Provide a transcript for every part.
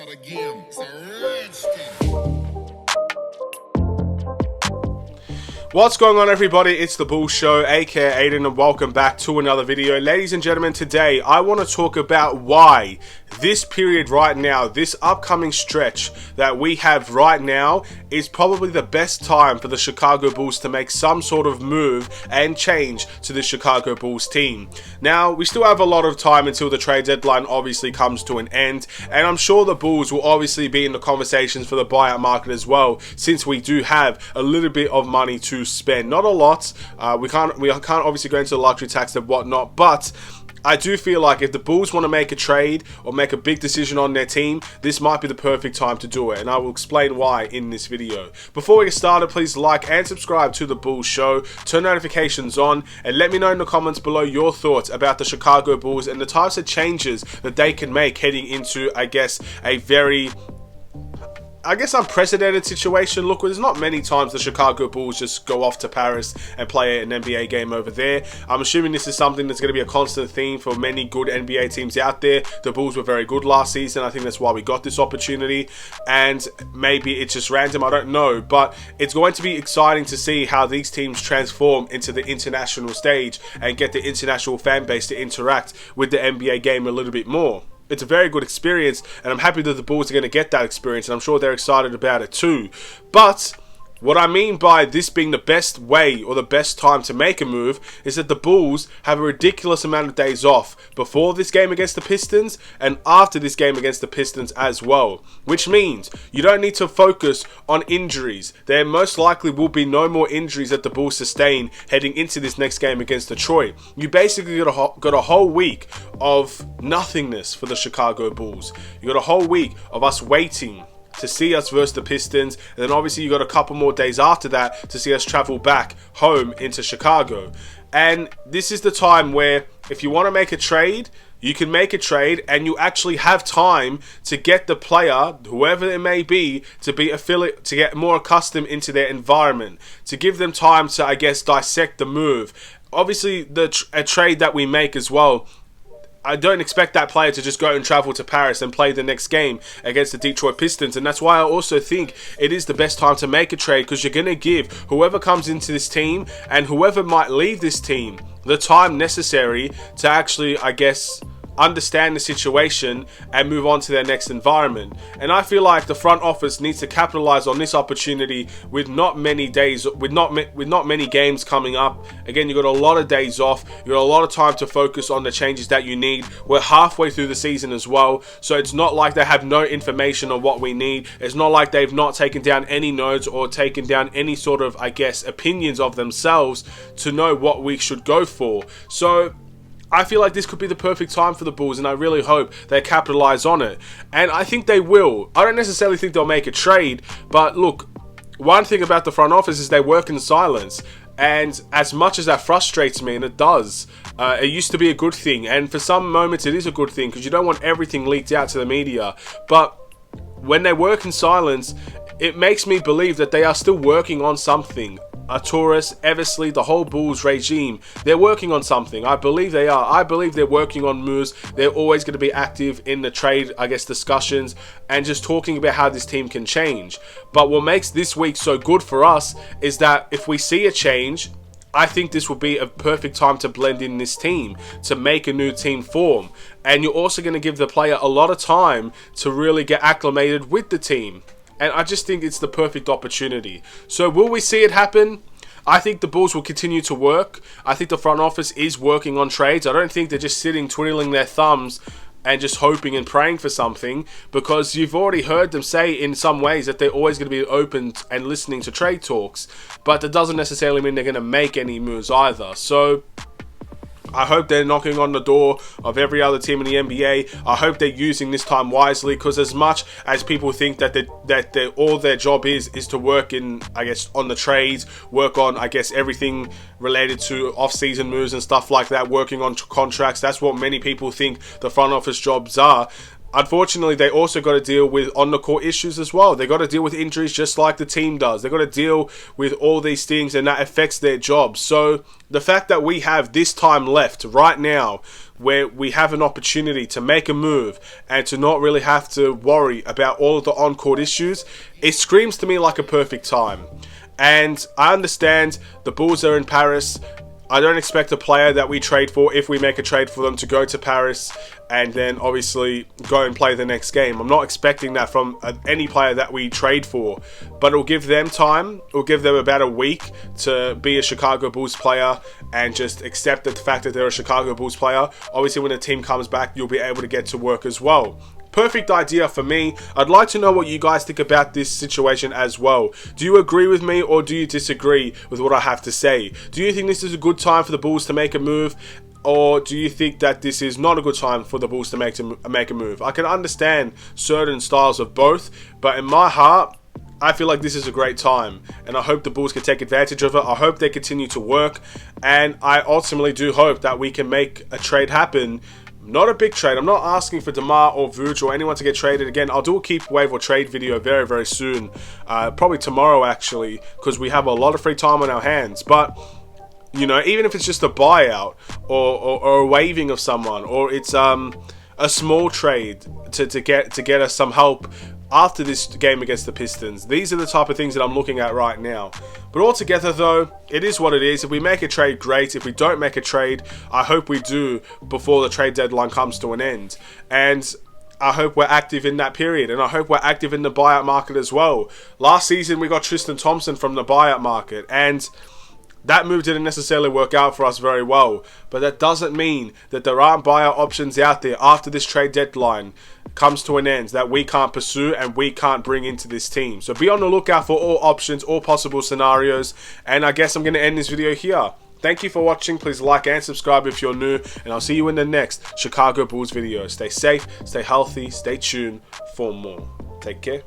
start again. It's a rich thing. What's going on, everybody? It's the Bull Show, aka Aiden, and welcome back to another video. Ladies and gentlemen, today I want to talk about why this period right now, this upcoming stretch that we have right now, is probably the best time for the Chicago Bulls to make some sort of move and change to the Chicago Bulls team. Now, we still have a lot of time until the trade deadline obviously comes to an end, and I'm sure the Bulls will obviously be in the conversations for the buyout market as well, since we do have a little bit of money to spend. Not a lot. We can't obviously go into the luxury tax and whatnot, but I do feel like if the Bulls want to make a trade or make a big decision on their team, this might be the perfect time to do it, and I will explain why in this video. Before we get started, please like and subscribe to the Bulls Show, turn notifications on, and let me know in the comments below your thoughts about the Chicago Bulls and the types of changes that they can make heading into, I guess, a very unprecedented situation. Look, there's not many times the Chicago Bulls just go off to Paris and play an NBA game over there. I'm assuming this is something that's going to be a constant theme for many good NBA teams out there. The Bulls were very good last season. I think that's why we got this opportunity, and maybe it's just random, I don't know, but it's going to be exciting to see how these teams transform into the international stage and get the international fan base to interact with the NBA game a little bit more. It's a very good experience, and I'm happy that the Bulls are going to get that experience, and I'm sure they're excited about it too. But what I mean by this being the best way or the best time to make a move is that the Bulls have a ridiculous amount of days off before this game against the Pistons and after this game against the Pistons as well. Which means you don't need to focus on injuries. There most likely will be no more injuries that the Bulls sustain heading into this next game against Detroit. You basically got a whole week of nothingness for the Chicago Bulls. You got a whole week of us waiting to see us versus the Pistons, and then obviously you got a couple more days after that to see us travel back home into Chicago. And this is the time where if you want to make a trade, you can make a trade, and you actually have time to get the player, whoever it may be, to get more accustomed into their environment, to give them time to, I guess, dissect the move. Obviously, a trade that we make as well, I don't expect that player to just go and travel to Paris and play the next game against the Detroit Pistons, and that's why I also think it is the best time to make a trade, because you're going to give whoever comes into this team and whoever might leave this team the time necessary to actually, I guess, understand the situation and move on to their next environment. And I feel like the front office needs to capitalize on this opportunity with not many games coming up. Again, you got a lot of days off, you got a lot of time to focus on the changes that you need. We're halfway through the season as well, so it's not like they have no information on what we need. It's not like they've not taken down any notes or taken down any sort of, I guess, opinions of themselves to know what we should go for. So I feel like this could be the perfect time for the Bulls, and I really hope they capitalize on it. And I think they will. I don't necessarily think they'll make a trade, but look, one thing about the front office is they work in silence. And as much as that frustrates me, and it does, it used to be a good thing. And for some moments it is a good thing, because you don't want everything leaked out to the media. But when they work in silence, it makes me believe that they are still working on something. Taurus, Eversley, the whole Bulls regime, they're working on something. I believe they are. I believe they're working on moves. They're always going to be active in the trade, I guess, discussions and just talking about how this team can change. But what makes this week so good for us is that if we see a change, I think this will be a perfect time to blend in this team, to make a new team form. And you're also going to give the player a lot of time to really get acclimated with the team. And I just think it's the perfect opportunity. So will we see it happen? I think the Bulls will continue to work. I think the front office is working on trades. I don't think they're just sitting twiddling their thumbs and just hoping and praying for something, because you've already heard them say in some ways that they're always going to be open and listening to trade talks. But that doesn't necessarily mean they're going to make any moves either. So I hope they're knocking on the door of every other team in the NBA. I hope they're using this time wisely, because as much as people think that all their job is to work in, I guess, on the trades, work on, I guess, everything related to off-season moves and stuff like that, working on contracts, that's what many people think the front office jobs are. unfortunately, they also got to deal with on-the-court issues as well. They got to deal with injuries just like the team does. They got to deal with all these things, and that affects their jobs. So the fact that we have this time left right now, where we have an opportunity to make a move and to not really have to worry about all of the on-court issues, it screams to me like a perfect time. And I understand the Bulls are in Paris. I don't expect a player that we trade for, if we make a trade for them, to go to Paris and then obviously go and play the next game. I'm not expecting that from any player that we trade for, but it'll give them time. It'll give them about a week to be a Chicago Bulls player and just accept the fact that they're a Chicago Bulls player. Obviously, when the team comes back, you'll be able to get to work as well. Perfect idea for me. I'd like to know what you guys think about this situation as well. Do you agree with me, or do you disagree with what I have to say? Do you think this is a good time for the Bulls to make a move, or do you think that this is not a good time for the Bulls to make a move? I can understand certain styles of both, but in my heart, I feel like this is a great time, and I hope the Bulls can take advantage of it. I hope they continue to work, and I ultimately do hope that we can make a trade happen. Not a big trade. I'm not asking for DeMar or Vooch or anyone to get traded again. I'll do a keep, wave, or trade video very, very soon. Probably tomorrow, actually, because we have a lot of free time on our hands. But, you know, even if it's just a buyout or a waiving of someone, or it's a small trade to get us some help after this game against the Pistons. These are the type of things that I'm looking at right now. But altogether, though, it is what it is. If we make a trade, great. If we don't make a trade, I hope we do before the trade deadline comes to an end. And I hope we're active in that period, and I hope we're active in the buyout market as well. Last season, we got Tristan Thompson from the buyout market, and that move didn't necessarily work out for us very well, but that doesn't mean that there aren't buyout options out there after this trade deadline comes to an end that we can't pursue and we can't bring into this team. So be on the lookout for all options, all possible scenarios, and I guess I'm going to end this video here. Thank you for watching. Please like and subscribe if you're new, and I'll see you in the next Chicago Bulls video. Stay safe, stay healthy, stay tuned for more. Take care,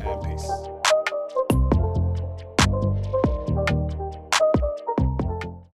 and peace.